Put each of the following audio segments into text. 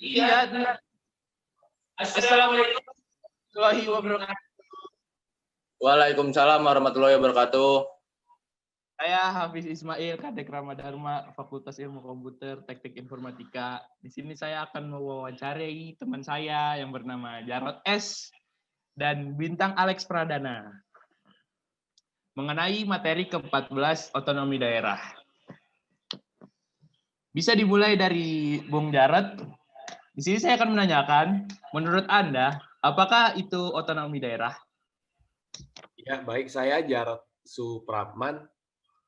Iya, Assalamualaikum warahmatullahi wabarakatuh. Waalaikumsalam warahmatullahi wabarakatuh. Saya Hafiz Ismail, Kadek Ramadharma, Fakultas Ilmu Komputer, Teknik Informatika. Di sini saya akan mewawancarai teman saya yang bernama Jarod S. dan Bintang Alex Pradana mengenai materi ke-14 otonomi daerah. Bisa dimulai dari Bung Jarod. Di sini saya akan menanyakan, menurut Anda, apakah itu otonomi daerah? Ya, baik, saya Jarod Supratman.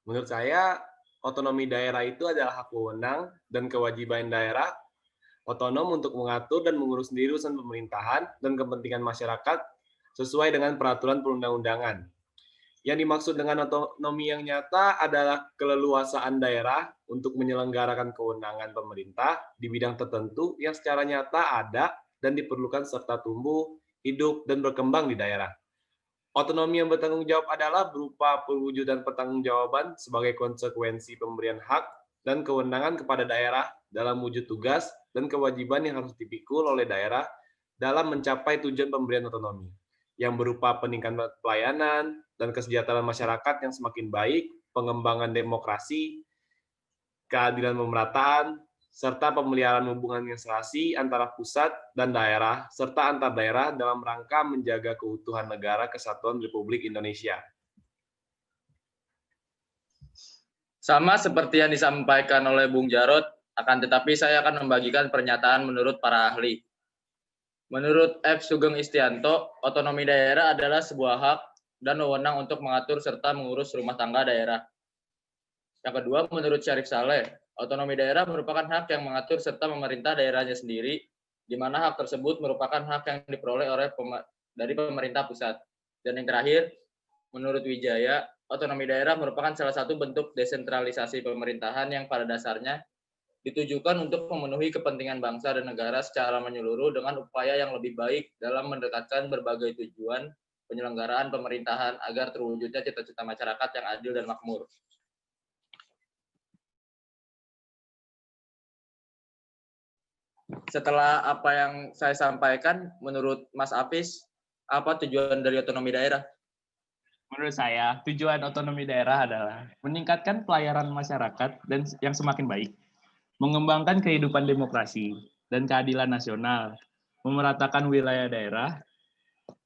Menurut saya, otonomi daerah itu adalah hak wewenang dan kewajiban daerah otonom untuk mengatur dan mengurus sendiri urusan pemerintahan dan kepentingan masyarakat sesuai dengan peraturan perundang-undangan. Yang dimaksud dengan otonomi yang nyata adalah keleluasaan daerah untuk menyelenggarakan kewenangan pemerintah di bidang tertentu yang secara nyata ada dan diperlukan serta tumbuh, hidup, dan berkembang di daerah. Otonomi yang bertanggung jawab adalah berupa perwujudan pertanggungjawaban sebagai konsekuensi pemberian hak dan kewenangan kepada daerah dalam wujud tugas dan kewajiban yang harus dipikul oleh daerah dalam mencapai tujuan pemberian otonomi, yang berupa peningkatan pelayanan dan kesejahteraan masyarakat yang semakin baik, pengembangan demokrasi, keadilan pemerataan, serta pemeliharaan hubungan yang serasi antara pusat dan daerah, serta antar daerah dalam rangka menjaga keutuhan negara kesatuan Republik Indonesia. Sama seperti yang disampaikan oleh Bung Jarod, akan tetapi saya akan membagikan pernyataan menurut para ahli. Menurut F. Sugeng Istianto, otonomi daerah adalah sebuah hak dan wewenang untuk mengatur serta mengurus rumah tangga daerah. Yang kedua, menurut Syarif Saleh, otonomi daerah merupakan hak yang mengatur serta memerintah daerahnya sendiri, di mana hak tersebut merupakan hak yang diperoleh dari pemerintah pusat. Dan yang terakhir, menurut Wijaya, otonomi daerah merupakan salah satu bentuk desentralisasi pemerintahan yang pada dasarnya ditujukan untuk memenuhi kepentingan bangsa dan negara secara menyeluruh dengan upaya yang lebih baik dalam mendekatkan berbagai tujuan penyelenggaraan pemerintahan agar terwujudnya cita-cita masyarakat yang adil dan makmur. Setelah apa yang saya sampaikan, menurut Mas Apis, apa tujuan dari otonomi daerah? Menurut saya, tujuan otonomi daerah adalah meningkatkan pelayanan masyarakat dan yang semakin baik, mengembangkan kehidupan demokrasi dan keadilan nasional, memeratakan wilayah daerah,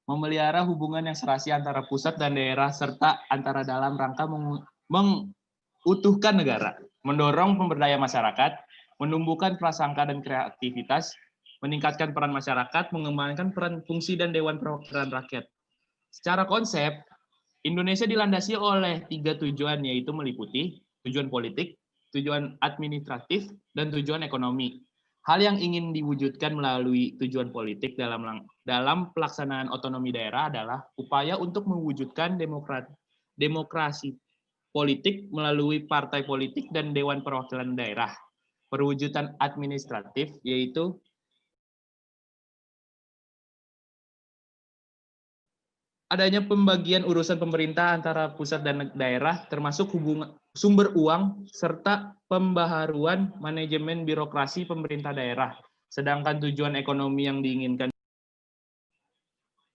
memelihara hubungan yang serasi antara pusat dan daerah, serta antara dalam rangka mengutuhkan negara, mendorong pemberdayaan masyarakat, menumbuhkan prasangka dan kreativitas, meningkatkan peran masyarakat, mengembangkan peran fungsi dan Dewan Perwakilan Rakyat. Secara konsep, Indonesia dilandasi oleh 3 tujuan, yaitu meliputi tujuan politik, tujuan administratif, dan tujuan ekonomi. Hal yang ingin diwujudkan melalui tujuan politik dalam pelaksanaan otonomi daerah adalah upaya untuk mewujudkan demokrasi politik melalui partai politik dan Dewan Perwakilan Daerah. Perwujudan administratif yaitu adanya pembagian urusan pemerintah antara pusat dan daerah, termasuk hubungan sumber uang, serta pembaharuan manajemen birokrasi pemerintah daerah. Sedangkan tujuan ekonomi yang diinginkan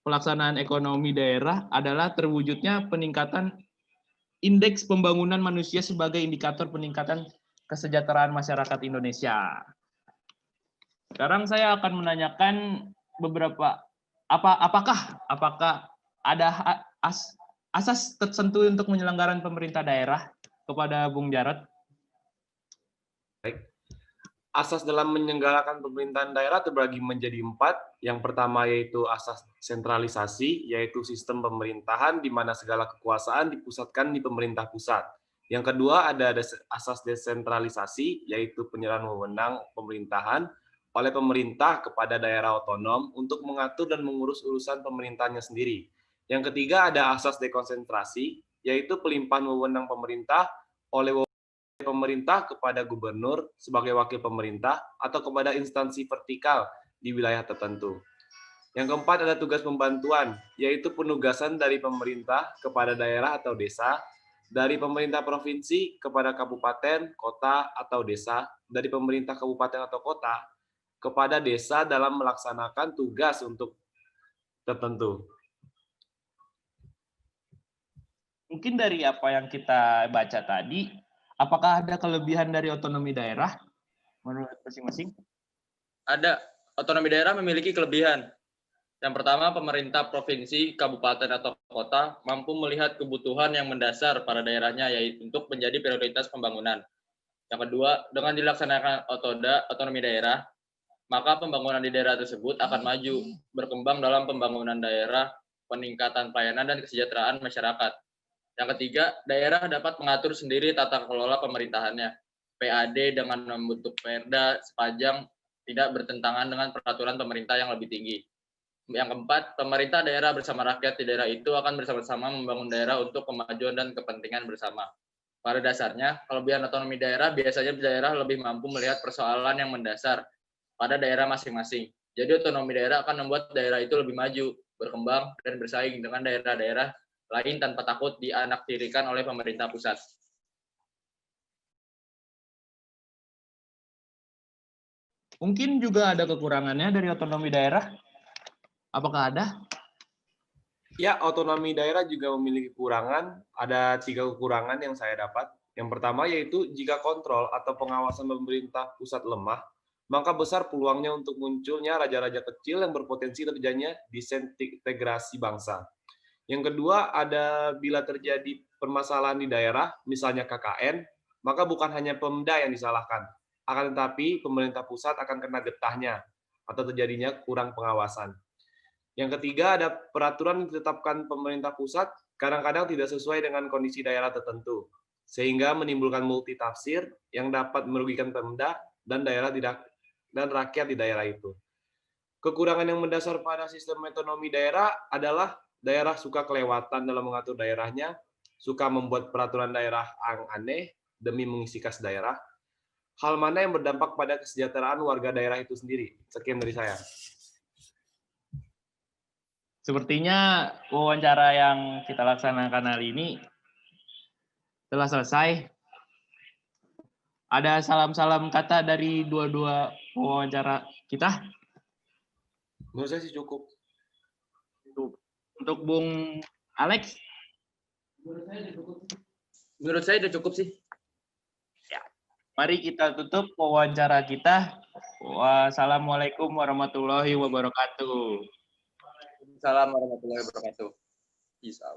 pelaksanaan ekonomi daerah adalah terwujudnya peningkatan indeks pembangunan manusia sebagai indikator peningkatan kesejahteraan masyarakat Indonesia. Sekarang saya akan menanyakan beberapa apakah ada asas tertentu untuk penyelenggaraan pemerintah daerah kepada Bung Jarod? Baik. Asas dalam menyelenggarakan pemerintahan daerah terbagi menjadi 4. Yang pertama yaitu asas sentralisasi, yaitu sistem pemerintahan di mana segala kekuasaan dipusatkan di pemerintah pusat. Yang kedua ada asas desentralisasi, yaitu penyerahan wewenang pemerintahan oleh pemerintah kepada daerah otonom untuk mengatur dan mengurus urusan pemerintahnya sendiri. Yang ketiga ada asas dekonsentrasi, yaitu pelimpahan wewenang pemerintah oleh pemerintah kepada gubernur sebagai wakil pemerintah atau kepada instansi vertikal di wilayah tertentu. Yang keempat ada tugas pembantuan, yaitu penugasan dari pemerintah kepada daerah atau desa dari pemerintah provinsi kepada kabupaten, kota, atau desa, dari pemerintah kabupaten atau kota kepada desa dalam melaksanakan tugas untuk tertentu. Mungkin dari apa yang kita baca tadi, apakah ada kelebihan dari otonomi daerah menurut masing-masing? Ada. Otonomi daerah memiliki kelebihan. Yang pertama, pemerintah provinsi, kabupaten, atau kota mampu melihat kebutuhan yang mendasar pada daerahnya, yaitu untuk menjadi prioritas pembangunan. Yang kedua, dengan dilaksanakan otonomi daerah, maka pembangunan di daerah tersebut akan maju, berkembang dalam pembangunan daerah, peningkatan pelayanan, dan kesejahteraan masyarakat. Yang ketiga, daerah dapat mengatur sendiri tata kelola pemerintahannya. PAD dengan membentuk perda sepanjang tidak bertentangan dengan peraturan pemerintah yang lebih tinggi. Yang keempat, pemerintah daerah bersama rakyat di daerah itu akan bersama-sama membangun daerah untuk kemajuan dan kepentingan bersama. Pada dasarnya, kelebihan otonomi daerah biasanya daerah lebih mampu melihat persoalan yang mendasar pada daerah masing-masing. Jadi otonomi daerah akan membuat daerah itu lebih maju, berkembang, dan bersaing dengan daerah-daerah lain tanpa takut dianaktirikan oleh pemerintah pusat. Mungkin juga ada kekurangannya dari otonomi daerah. Apakah ada? Ya, otonomi daerah juga memiliki kekurangan. Ada 3 kekurangan yang saya dapat. Yang pertama yaitu jika kontrol atau pengawasan pemerintah pusat lemah, maka besar peluangnya untuk munculnya raja-raja kecil yang berpotensi terjadinya disintegrasi bangsa. Yang kedua, ada bila terjadi permasalahan di daerah, misalnya KKN, maka bukan hanya Pemda yang disalahkan, akan tetapi pemerintah pusat akan kena getahnya atau terjadinya kurang pengawasan. Yang ketiga, ada peraturan yang ditetapkan pemerintah pusat kadang-kadang tidak sesuai dengan kondisi daerah tertentu, sehingga menimbulkan multitafsir yang dapat merugikan Pemda dan rakyat di daerah itu. Kekurangan yang mendasar pada sistem otonomi daerah adalah daerah suka kelewatan dalam mengatur daerahnya, suka membuat peraturan daerah yang aneh demi mengisi kas daerah, hal mana yang berdampak pada kesejahteraan warga daerah itu sendiri. Sekian dari saya. Sepertinya wawancara yang kita laksanakan hari ini telah selesai. Ada salam-salam kata dari dua-dua wawancara kita? Menurut saya sih cukup. Untuk Bung Alex? Menurut saya sudah cukup sih. Ya. Mari kita tutup wawancara kita. Wassalamualaikum warahmatullahi wabarakatuh. Assalamualaikum warahmatullahi wabarakatuh. Peace out.